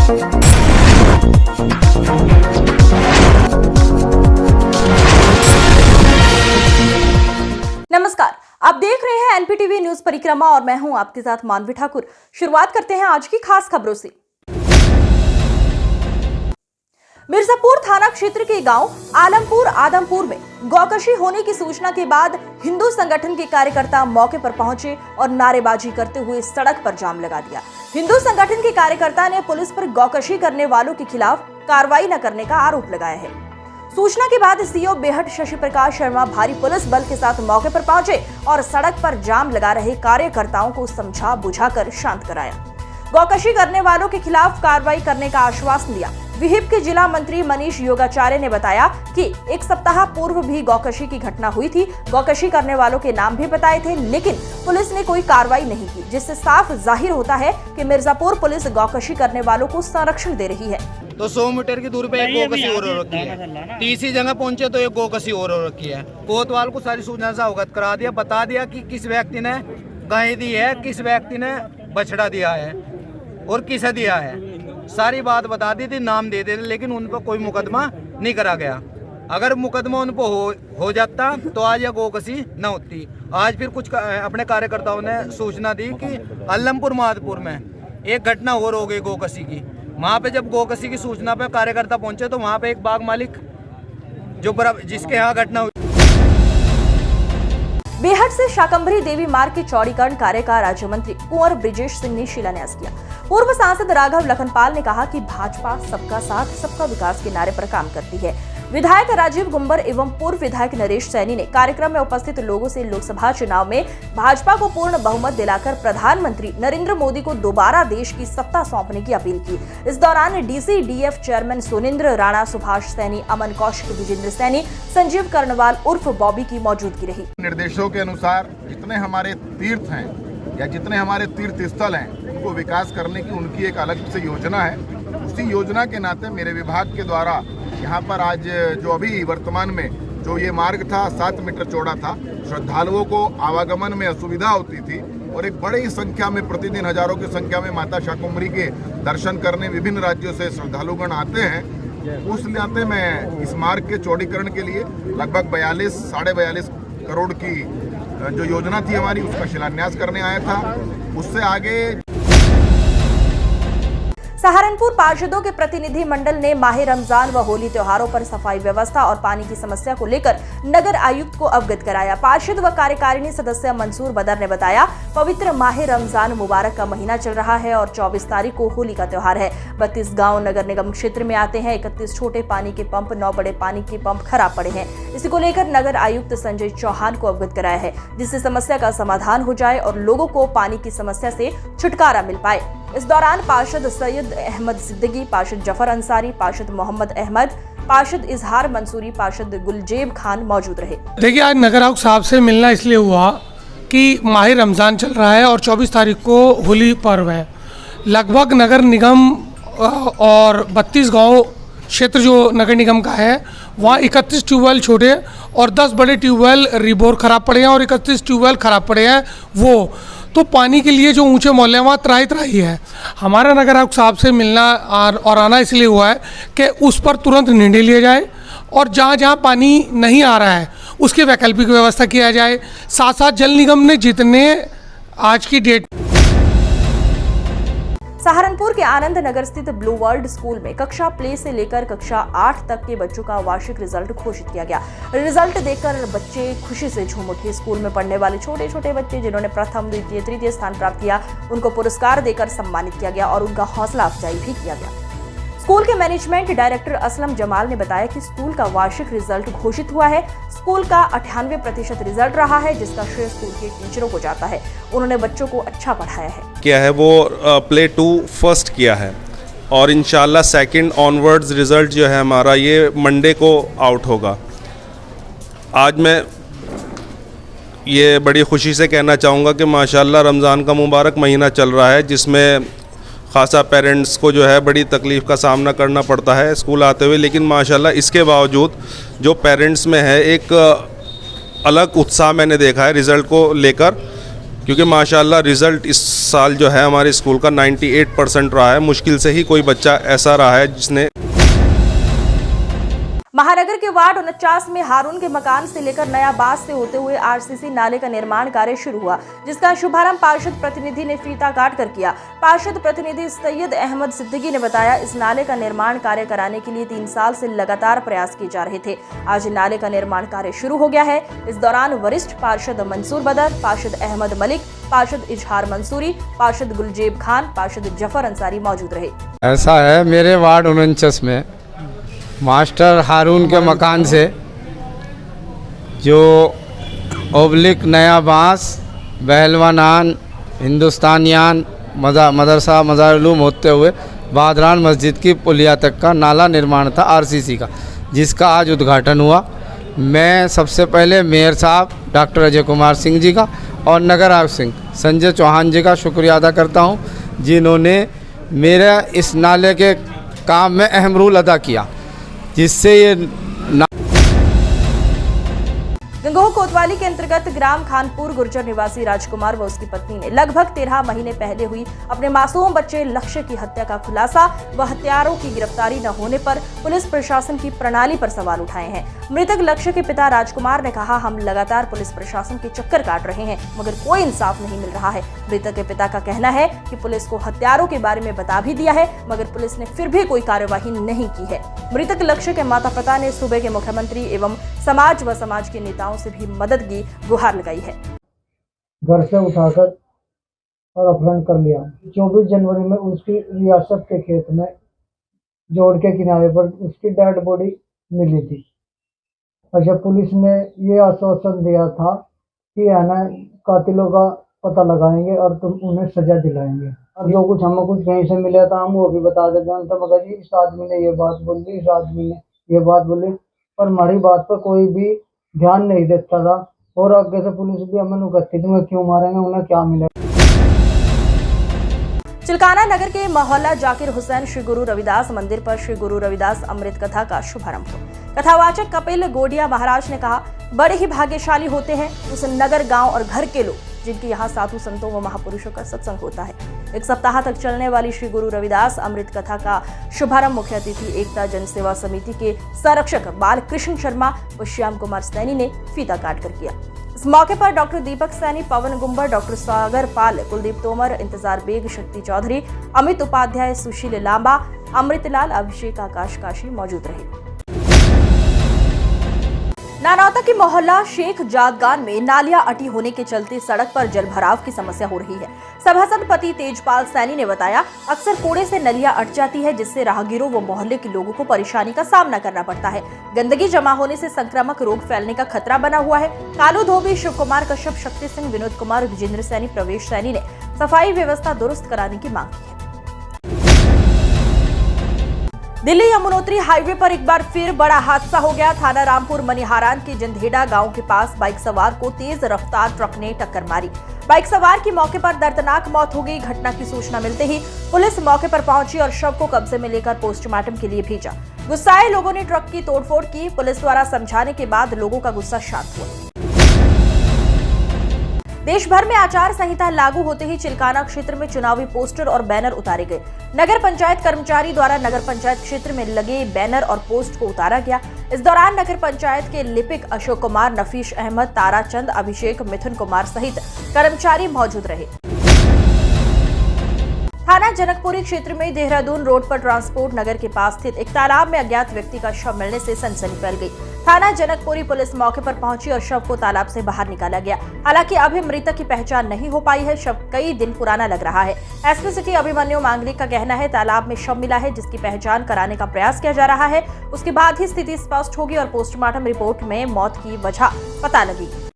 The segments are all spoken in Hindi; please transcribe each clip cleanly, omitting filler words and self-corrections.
नमस्कार, आप देख रहे हैं एनपीटीवी न्यूज परिक्रमा और मैं हूं आपके साथ मानवी ठाकुर। शुरुआत करते हैं आज की खास खबरों से। मिर्जापुर थाना क्षेत्र के गांव आलमपुर आदमपुर में गौकशी होने की सूचना के बाद हिंदू संगठन के कार्यकर्ता मौके पर पहुंचे और नारेबाजी करते हुए सड़क पर जाम लगा दिया। हिंदू संगठन के कार्यकर्ता ने पुलिस पर गौकशी करने वालों के खिलाफ कार्रवाई न करने का आरोप लगाया है। सूचना के बाद सीओ बेहट शशि प्रकाश शर्मा भारी पुलिस बल के साथ मौके पर पहुंचे और सड़क पर जाम लगा रहे कार्यकर्ताओं को समझा बुझाकर शांत कराया। गौकशी करने वालों के खिलाफ कार्रवाई करने का आश्वासन दिया। विहिप के जिला मंत्री मनीष योगाचार्य ने बताया कि एक सप्ताह पूर्व भी गौकशी की घटना हुई थी। गौकशी करने वालों के नाम भी बताए थे, लेकिन पुलिस ने कोई कार्रवाई नहीं की, जिससे साफ जाहिर होता है कि मिर्जापुर पुलिस गौकशी करने वालों को संरक्षण दे रही है। तो 100 मीटर की दूरी पे एक गौकशी और हो रखी है। तीसरी जगह पहुंचे तो एक गौकशी और हो रखी है। कोतवाल को सारी सूचना से अवगत करा दिया, बता दिया कि किस व्यक्ति ने गाय दी है, किस व्यक्ति ने बछड़ा दिया है और किसे दिया है। सारी बात बता दी थी, नाम दे देते, लेकिन उन पर कोई मुकदमा नहीं करा गया। अगर मुकदमा उन पर हो जाता तो आज यह गौकशी न होती। आज फिर कुछ अपने कार्यकर्ताओं ने सूचना दी कि आलमपुर माधपुर में एक घटना और हो गई गौकशी की। वहाँ पे जब गौकशी की सूचना पे कार्यकर्ता पहुंचे तो वहाँ पे एक बाग मालिक जो जिसके यहाँ घटना हुई। बेहट से शाकंभरी देवी मार्ग के चौड़ीकरण कार्य का राज्य मंत्री कुंवर ब्रिजेश सिंह ने शिलान्यास किया। पूर्व सांसद राघव लखनपाल ने कहा कि भाजपा सबका साथ सबका विकास के नारे पर काम करती है। विधायक राजीव गुंबर एवं पूर्व विधायक नरेश सैनी ने कार्यक्रम में उपस्थित लोगों से लोकसभा चुनाव में भाजपा को पूर्ण बहुमत दिलाकर प्रधानमंत्री नरेंद्र मोदी को दोबारा देश की सत्ता सौंपने की अपील की। इस दौरान DC DF chairman Sunindra Rana, Subhash Saini, Aman Kaushik, Vijendra Saini, Sanjeev Karnwal उर्फ बॉबी की मौजूदगी रही। निर्देशों के अनुसार जितने हमारे तीर्थ हैं या जितने हमारे तीर्थ स्थल हैं उनको विकास करने की उनकी एक अलग से योजना है। उसी योजना के नाते मेरे विभाग के द्वारा यहाँ पर आज जो अभी वर्तमान में जो ये मार्ग था 7 मीटर चौड़ा था, श्रद्धालुओं को आवागमन में असुविधा होती थी और एक बड़ी संख्या में प्रतिदिन हजारों की संख्या में माता शाकंभरी के दर्शन करने विभिन्न राज्यों से श्रद्धालुगण आते हैं। उस नाते मैं इस मार्ग के चौड़ीकरण के लिए लगभग 42-42.5 करोड़ की जो योजना थी हमारी उसका शिलान्यास करने आया था। उससे आगे सहारनपुर पार्षदों के प्रतिनिधि मंडल ने माह रमजान व होली त्योहारों पर सफाई व्यवस्था और पानी की समस्या को लेकर नगर आयुक्त को अवगत कराया। पार्षद व कार्यकारिणी सदस्य मंसूर बदर ने बताया, पवित्र माह रमजान मुबारक का महीना चल रहा है और 24 तारीख को होली का त्योहार है। 32 गांव नगर निगम क्षेत्र में आते हैं। 31 छोटे पानी के पंप, 9 बड़े पानी के पंप खराब पड़े हैं। इसी को लेकर नगर आयुक्त संजय चौहान को अवगत कराया है, जिससे समस्या का समाधान हो जाए और लोगों को पानी की समस्या से छुटकारा मिल पाए। इस दौरान पार्षद सैयद अहमद सिद्दीकी, पार्षद जफर अंसारी, पार्षद मोहम्मद अहमद, पार्षद इजहार मंसूरी, पार्षद गुलजेब खान मौजूद रहे। देखिए, आज नगर आयुक्त साहब से मिलना इसलिए हुआ कि माह रमज़ान चल रहा है और 24 तारीख को होली पर्व है। लगभग नगर निगम और 32 गांव क्षेत्र जो नगर निगम का है वहाँ 31 ट्यूबवेल छोटे और 10 बड़े ट्यूबवेल रिबोर खराब पड़े हैं और 31 ट्यूबवेल खराब पड़े हैं। वो तो पानी के लिए जो ऊंचे मोहल्ले हैं वहाँ त्राही है। हमारा नगर आयुक्त साहब से मिलना और आना इसलिए हुआ है कि उस पर तुरंत निर्णय लिया जाए और जहाँ जहाँ पानी नहीं आ रहा है उसकी वैकल्पिक व्यवस्था किया जाए। साथ साथ जल निगम ने जितने आज की डेट सहारनपुर के आनंद नगर स्थित ब्लू वर्ल्ड स्कूल में कक्षा प्ले से लेकर कक्षा 8 तक के बच्चों का वार्षिक रिजल्ट घोषित किया गया। रिजल्ट देखकर बच्चे खुशी से झूम उठे। स्कूल में पढ़ने वाले छोटे छोटे बच्चे जिन्होंने प्रथम, द्वितीय, तृतीय स्थान प्राप्त किया, उनको पुरस्कार देकर सम्मानित किया गया और उनका हौसला अफजाई भी किया गया। स्कूल के मैनेजमेंट डायरेक्टर असलम जमाल ने बताया कि स्कूल का वार्षिक रिजल्ट घोषित हुआ है। स्कूल का 98% रिजल्ट रहा है, जिसका श्रेय स्कूल के टीचरों को जाता है। उन्होंने बच्चों को अच्छा पढ़ाया है। क्या है वो प्ले 2 फर्स्ट किया है और इंशाल्लाह सेकंड ऑनवर्ड्स रिजल्ट जो है हमारा ये मंडे को आउट होगा। आज मैं ये बड़ी खुशी से कहना चाहूँगा कि माशाल्लाह रमज़ान का मुबारक महीना चल रहा है, जिसमें ख़ासा पेरेंट्स को जो है बड़ी तकलीफ़ का सामना करना पड़ता है स्कूल आते हुए, लेकिन माशाल्लाह इसके बावजूद जो पेरेंट्स में है एक अलग उत्साह मैंने देखा है रिज़ल्ट को लेकर क्योंकि माशाल्लाह रिज़ल्ट इस साल जो है हमारे स्कूल का 98% रहा है। मुश्किल से ही कोई बच्चा ऐसा रहा है जिसने। महानगर के वार्ड 49 में हारून के मकान से लेकर नया बास से होते हुए आरसीसी नाले का निर्माण कार्य शुरू हुआ, जिसका शुभारंभ पार्षद प्रतिनिधि ने फीता काट कर किया। पार्षद प्रतिनिधि सैयद अहमद सिद्दीकी ने बताया, इस नाले का निर्माण कार्य कराने के लिए 3 साल से लगातार प्रयास किए जा रहे थे। आज नाले का निर्माण कार्य शुरू हो गया है। इस दौरान वरिष्ठ पार्षद मंसूर बदर, पार्षद अहमद मलिक, पार्षद इजहार मंसूरी, पार्षद गुलजेब खान, पार्षद जफर अंसारी मौजूद रहे। ऐसा है, मेरे वार्ड 49 में मास्टर हारून के मकान से जो ओब्लिक नया बांस, बहलवानान, हिंदुस्तानियान, मदरसा मज़ार-उल-उलूम होते हुए बादरान मस्जिद की पुलिया तक का नाला निर्माण था आरसीसी का, जिसका आज उद्घाटन हुआ। मैं सबसे पहले मेयर साहब डॉक्टर अजय कुमार सिंह जी का और नगर आयुक्त सिंह संजय चौहान जी का शुक्रिया अदा करता हूं, जिन्होंने मेरे इस नाले के काम में अहम रोल अदा किया, जिससे ये गंगोह कोतवाली के अंतर्गत ग्राम खानपुर गुर्जर निवासी राजकुमार व उसकी पत्नी ने लगभग 13 महीने पहले हुई अपने मासूम बच्चे लक्ष्य की हत्या का खुलासा व हत्यारों की गिरफ्तारी न होने पर पुलिस प्रशासन की प्रणाली पर सवाल उठाए हैं। मृतक लक्ष्य के पिता राजकुमार ने कहा, हम लगातार पुलिस प्रशासन के चक्कर काट रहे हैं मगर कोई इंसाफ नहीं मिल रहा है। मृतक के पिता का कहना है कि पुलिस को हत्यारों के बारे में बता भी दिया है मगर पुलिस ने फिर भी कोई कार्यवाही नहीं की है। मृतक लक्ष्य के माता पिता ने सूबे के मुख्यमंत्री एवं समाज व समाज के नेताओं से भी मदद की गुहार लगाई है। घर से उठाकर और अपहरण कर लिया। 24 जनवरी में उसकी रियासत के खेत में जोड़ के किनारे पर उसकी डेड बॉडी मिली थी। और जब पुलिस ने ये आश्वासन दिया था कि है ना कातिलों का पता लगाएंगे और तुम उन्हें सजा दिलाएंगे, और जो कुछ हमें कुछ कहीं से मिला था हम वो भी बता देते हैं। तो मगर जी इस आदमी ने ये बात बोली, इस आदमी ने ये बात बोली, पर हमारी बात पर कोई भी ध्यान नहीं देता था। और आगे से पुलिस भी हमें कहती थी क्यों मारेंगे, उन्हें क्या मिला। चिलकाना नगर के मोहल्ला जाकिर हुसैन श्री गुरु रविदास मंदिर पर श्री गुरु रविदास अमृत कथा का शुभारंभ हुआ। कथावाचक कपिल गोडिया महाराज ने कहा, बड़े ही भाग्यशाली होते हैं उस नगर, गांव और घर के लोग जिनके यहाँ साधु संतों व महापुरुषों का सत्संग होता है। 1 सप्ताह तक चलने वाली श्री गुरु रविदास अमृत कथा का शुभारंभ मुख्य अतिथि एकता जन सेवा समिति के संरक्षक बाल कृष्ण शर्मा व श्याम कुमार सैनी ने फीता काट कर किया। इस मौके पर डॉक्टर दीपक सैनी, पवन गुंबर, डॉक्टर सागर पाल, कुलदीप तोमर, इंतजार बेग, शक्ति चौधरी, अमित उपाध्याय, सुशील लांबा, अमृतलाल, अभिषेक आकाश काशी मौजूद रहे। नानौता के मोहल्ला शेख जादगान में नालियां अटी होने के चलते सड़क पर जलभराव की समस्या हो रही है। सभासद पति तेजपाल सैनी ने बताया, अक्सर कूड़े से नलियां अट जाती है जिससे राहगीरों व मोहल्ले के लोगों को परेशानी का सामना करना पड़ता है। गंदगी जमा होने से संक्रामक रोग फैलने का खतरा बना हुआ है। कालू धोबी, शिव कुमार कश्यप, शक्ति सिंह, विनोद कुमार, विजेंद्र सैनी, प्रवेश सैनी ने सफाई व्यवस्था दुरुस्त कराने की मांग की है। दिल्ली यमुनोत्री हाईवे पर एक बार फिर बड़ा हादसा हो गया। थाना रामपुर मनिहारान के जंधेड़ा गांव के पास बाइक सवार को तेज रफ्तार ट्रक ने टक्कर मारी। बाइक सवार की मौके पर दर्दनाक मौत हो गई। घटना की सूचना मिलते ही पुलिस मौके पर पहुंची और शव को कब्जे में लेकर पोस्टमार्टम के लिए भेजा। गुस्साए लोगों ने ट्रक की तोड़फोड़ की। पुलिस द्वारा समझाने के बाद लोगों का गुस्सा शांत हुआ। देश भर में आचार संहिता लागू होते ही चिलकाना क्षेत्र में चुनावी पोस्टर और बैनर उतारे गए। नगर पंचायत कर्मचारी द्वारा नगर पंचायत क्षेत्र में लगे बैनर और पोस्ट को उतारा गया। इस दौरान नगर पंचायत के लिपिक अशोक कुमार, नफीस अहमद, ताराचंद, अभिषेक, मिथुन कुमार सहित कर्मचारी मौजूद रहे। थाना जनकपुरी क्षेत्र में देहरादून रोड पर ट्रांसपोर्ट नगर के पास स्थित एक तालाब में अज्ञात व्यक्ति का शव मिलने से सनसनी फैल गई। थाना जनकपुरी पुलिस मौके पर पहुंची और शव को तालाब से बाहर निकाला गया। हालांकि अभी मृतक की पहचान नहीं हो पाई है। शव कई दिन पुराना लग रहा है। एसपी सिटी अभिमन्यु मांगलिक का कहना है, तालाब में शव मिला है जिसकी पहचान कराने का प्रयास किया जा रहा है। उसके बाद ही स्थिति स्पष्ट होगी और पोस्टमार्टम रिपोर्ट में मौत की वजह पता लगेगी।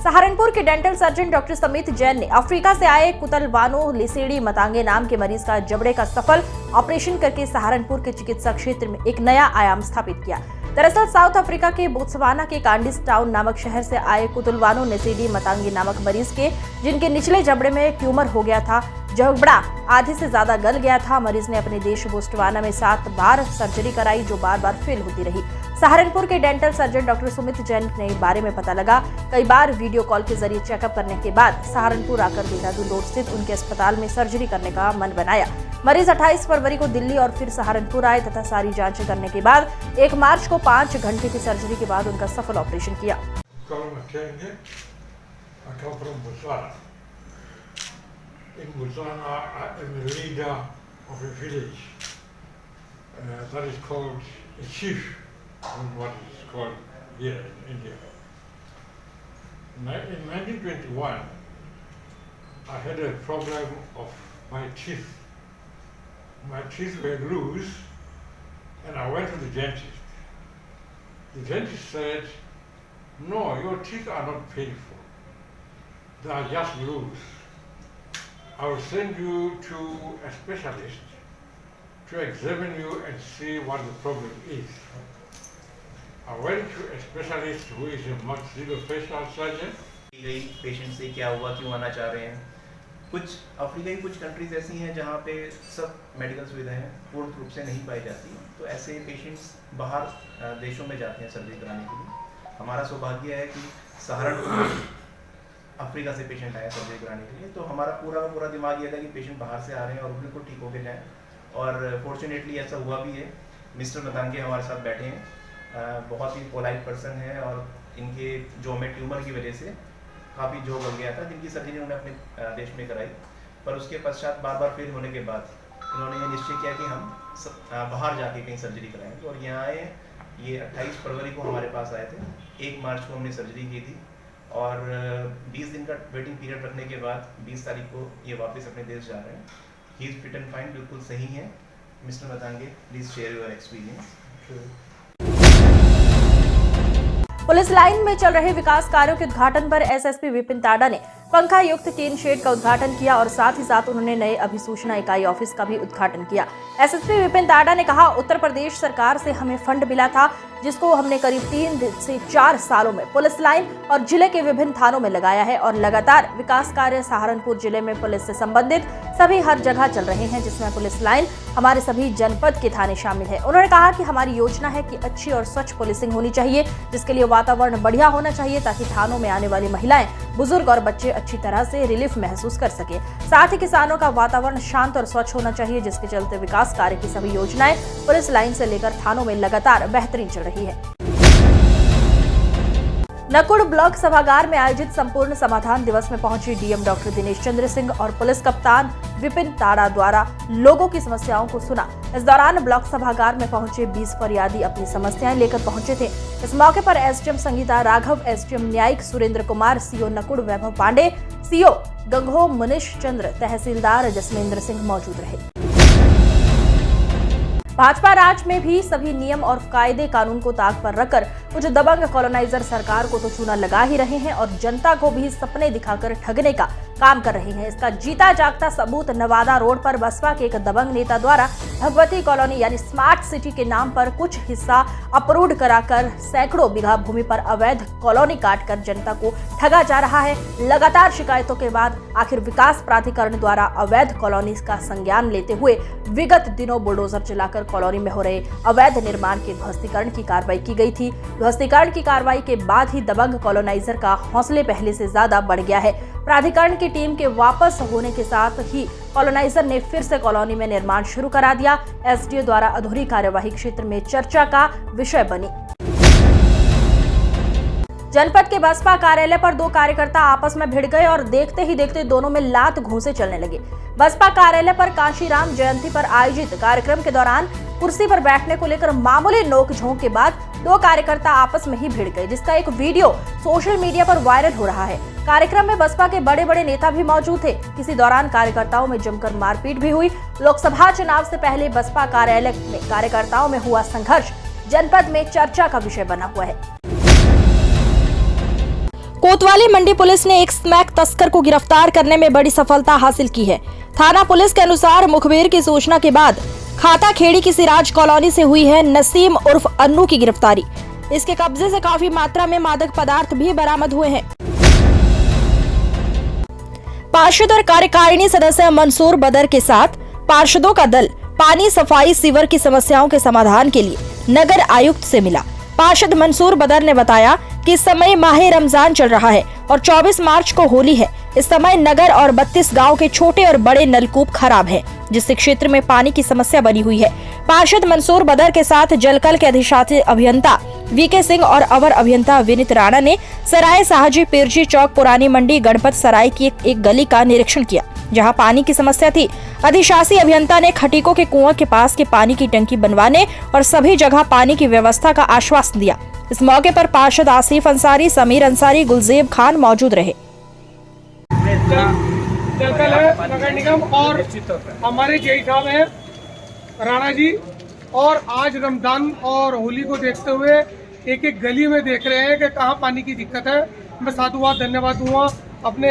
सहारनपुर के डेंटल सर्जन डॉक्टर समित जैन ने अफ्रीका से आए कुतलवानो लिसेडी मतांगे नाम के मरीज का जबड़े का सफल ऑपरेशन करके सहारनपुर के चिकित्सा क्षेत्र में एक नया आयाम स्थापित किया। दरअसल साउथ अफ्रीका के बोत्सवाना के कांडिस टाउन नामक शहर से आए कुतलवानो लिसेडी मतांगे नामक मरीज के जिनके निचले जबड़े में ट्यूमर हो गया था, जबड़ा आधे से ज्यादा गल गया था। मरीज ने अपने देश बोस्टवाना में 7 बार सर्जरी कराई जो बार बार फेल होती रही। सहारनपुर के dental surgeon doctor Sumit Jain ने बारे में पता लगा। कई बार वीडियो कॉल के जरिए चेकअप करने के बाद सहारनपुर आकर देहरादून रोड स्थित उनके अस्पताल में सर्जरी करने का मन बनाया। मरीज 28 फरवरी को दिल्ली और फिर सहारनपुर आए तथा सारी जांचें करने के बाद 1 मार्च को 5 घंटे की सर्जरी के बाद उनका सफल ऑपरेशन किया। In Botswana, I am a leader of a village that is called a chief, what is called here in India. In 1921, I had a problem of my teeth. My teeth were loose, and I went to the dentist. The dentist said, "No, your teeth are not painful. They are just loose. I will send you to a specialist to examine you and see what the problem is." I went to a specialist who is a maxillofacial surgeon. Patient से क्या हुआ, क्यों आना चाह रहे हैं। कुछ अफ्रीका की कुछ कंट्रीज ऐसी हैं जहाँ पे सब मेडिकल सुविधाएं पूर्ण रूप से नहीं पाई जाती, तो ऐसे पेशेंट्स बाहर देशों में जाते हैं सर्जरी कराने के लिए। हमारा सौभाग्य है कि सहारनपुर अफ्रीका से पेशेंट आए सर्जरी कराने के लिए, तो हमारा पूरा दिमाग ये था कि पेशेंट बाहर से आ रहे हैं और बिल्कुल ठीक होके जाएं, और फॉर्चुनेटली ऐसा हुआ भी है। मिस्टर मतंगे हमारे साथ बैठे हैं, बहुत ही पोलाइट पर्सन है, और इनके जो में ट्यूमर की वजह से काफ़ी जो बढ़ गया था, जिनकी सर्जरी उन्होंने अपने देश में कराई, पर उसके पश्चात बार फेल होने के बाद इन्होंने ये निश्चय किया कि हम बाहर जाके कहीं सर्जरी कराएंगे, और यहाँ आए। ये 28 फरवरी को हमारे पास आए थे। 1 मार्च को हमने सर्जरी की थी, और 20 दिन का वेटिंग पीरियड रखने के बाद 20 तारीख को ये वापस अपने देश जा रहे हैं। He is fit and fine, बिल्कुल सही है। Mister Matange, please share your experience. Police line में चल रहे विकास कार्यों के उद्घाटन पर एसएसपी विपिन ताडा ने पंखा युक्त टीन शेड का उद्घाटन किया और साथ ही साथ उन्होंने नए अभिसूचना इकाई ऑफिस का भी उद्घाटन किया। एसएसपी विपिन ताडा ने कहा, उत्तर प्रदेश सरकार से हमें फंड मिला था जिसको हमने करीब 3 से 4 सालों में पुलिस लाइन और जिले के विभिन्न थानों में लगाया है, और लगातार विकास कार्य सहारनपुर जिले में पुलिस से संबंधित सभी हर जगह चल रहे हैं, जिसमें पुलिस लाइन हमारे सभी जनपद के थाने शामिल है। उन्होंने कहा कि हमारी योजना है कि अच्छी और स्वच्छ पुलिसिंग होनी चाहिए, जिसके लिए वातावरण बढ़िया होना चाहिए ताकि थानों में आने वाली महिलाएं, बुजुर्ग और बच्चे अच्छी तरह से रिलीफ महसूस कर सके। साथ ही किसानों का वातावरण शांत और स्वच्छ होना चाहिए, जिसके चलते विकास कार्य की सभी योजनाएं पुलिस लाइन से लेकर थानों में लगातार बेहतरीन चल रही है। नकुड़ ब्लॉक सभागार में आयोजित संपूर्ण समाधान दिवस में पहुंची डीएम डॉक्टर दिनेश चंद्र सिंह और पुलिस कप्तान विपिन ताड़ा द्वारा लोगों की समस्याओं को सुना। इस दौरान ब्लॉक सभागार में पहुंचे 20 फरियादी अपनी समस्याएं लेकर पहुंचे थे। इस मौके पर एसडीएम संगीता राघव, एसडीएम न्यायिक सुरेंद्र कुमार, सीओ नकुड़ वैभव पांडे, सीओ गंगो मुनिश चंद्र, तहसीलदार जसमेंद्र सिंह मौजूद रहे। भाजपा राज में भी सभी नियम और कायदे कानून को ताक पर रखकर कुछ दबंग कॉलोनाइजर सरकार को तो चूना लगा ही रहे हैं और जनता को भी सपने दिखाकर ठगने का काम कर रहे हैं। इसका जीता जागता सबूत नवादा रोड पर बसपा के एक दबंग नेता द्वारा भगवती कॉलोनी यानी स्मार्ट सिटी के नाम पर कुछ हिस्सा अपरूढ़ कराकर सैकड़ों बीघा भूमि पर अवैध कॉलोनी काटकर जनता को ठगा जा रहा है। लगातार शिकायतों के बाद आखिर विकास प्राधिकरण द्वारा अवैध कॉलोनी का संज्ञान लेते हुए विगत दिनों बुलडोजर चलाकर कॉलोनी में हो रहे अवैध निर्माण के ध्वस्तीकरण की कार्रवाई की गई थी। ध्वस्तीकरण की कार्रवाई के बाद ही दबंग कॉलोनाइजर का हौसले पहले से ज्यादा बढ़ गया है। प्राधिकरण की टीम के वापस होने के साथ ही कॉलोनाइजर ने फिर से कॉलोनी में निर्माण शुरू करा दिया। एसडीओ द्वारा अधूरी कार्यवाही क्षेत्र में चर्चा का विषय बनी। जनपद के बसपा कार्यालय पर 2 कार्यकर्ता आपस में भिड़ गए और देखते ही देखते दोनों में लात घूंसे चलने लगे। बसपा कार्यालय पर कांशीराम जयंती पर आयोजित कार्यक्रम के दौरान कुर्सी पर बैठने को लेकर मामूली नोकझोंक के बाद 2 कार्यकर्ता आपस में ही भिड़ गए, जिसका एक वीडियो सोशल मीडिया पर वायरल हो रहा है। कार्यक्रम में बसपा के बड़े बड़े नेता भी मौजूद थे। किसी दौरान कार्यकर्ताओं में जमकर मारपीट भी हुई। लोकसभा चुनाव से पहले बसपा कार्यालय में कार्यकर्ताओं में हुआ संघर्ष जनपद में चर्चा का विषय बना हुआ है। कोतवाली मंडी पुलिस ने एक स्मैक तस्कर को गिरफ्तार करने में बड़ी सफलता हासिल की है। थाना पुलिस के अनुसार मुखबिर की सूचना के बाद खाता खेड़ी की सिराज कॉलोनी से हुई है नसीम उर्फ अन्नू की गिरफ्तारी। इसके कब्जे से काफी मात्रा में मादक पदार्थ भी बरामद हुए हैं। पार्षद और कार्यकारिणी सदस्य मंसूर बदर के साथ पार्षदों का दल पानी, सफाई, सीवर की समस्याओं के समाधान के लिए नगर आयुक्त से मिला। पार्षद मंसूर बदर ने बताया कि इस समय माह रमजान चल रहा है और 24 मार्च को होली है। इस समय नगर और 32 गांव के छोटे और बड़े नलकूप खराब हैं, जिससे क्षेत्र में पानी की समस्या बनी हुई है। पार्षद मंसूर बदर के साथ जलकल के अधिशासी अभियंता वीके सिंह और अवर अभियंता विनीत राणा ने सराय साहजी पिरजी चौक, पुरानी मंडी, गणपत सराय की एक गली का निरीक्षण किया, जहां पानी की समस्या थी। अधिशासी अभियंता ने खटीकों के कुआं के पास के पानी की टंकी बनवाने और सभी जगह पानी की व्यवस्था का आश्वासन दिया। इस मौके पर पार्षद आसिफ अंसारी, समीर अंसारी, गुलजेब खान मौजूद रहे। जलकल है नगर निगम और हमारे जेई साहब हैं राणा जी, और आज रमजान और होली को देखते हुए एक एक गली में देख रहे हैं कि कहाँ पानी की दिक्कत है। मैं साधुवाद धन्यवाद दूंगा अपने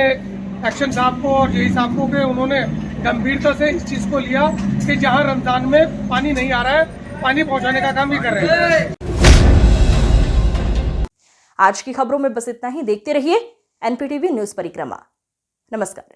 एक्शन साहब को और जेई साहब को कि उन्होंने गंभीरता से इस चीज़ को लिया कि जहाँ रमजान में पानी नहीं आ रहा है, पानी पहुँचाने का काम भी कर रहे हैं। आज की खबरों में बस इतना ही। देखते रहिए NPTV न्यूज परिक्रमा। नमस्कार।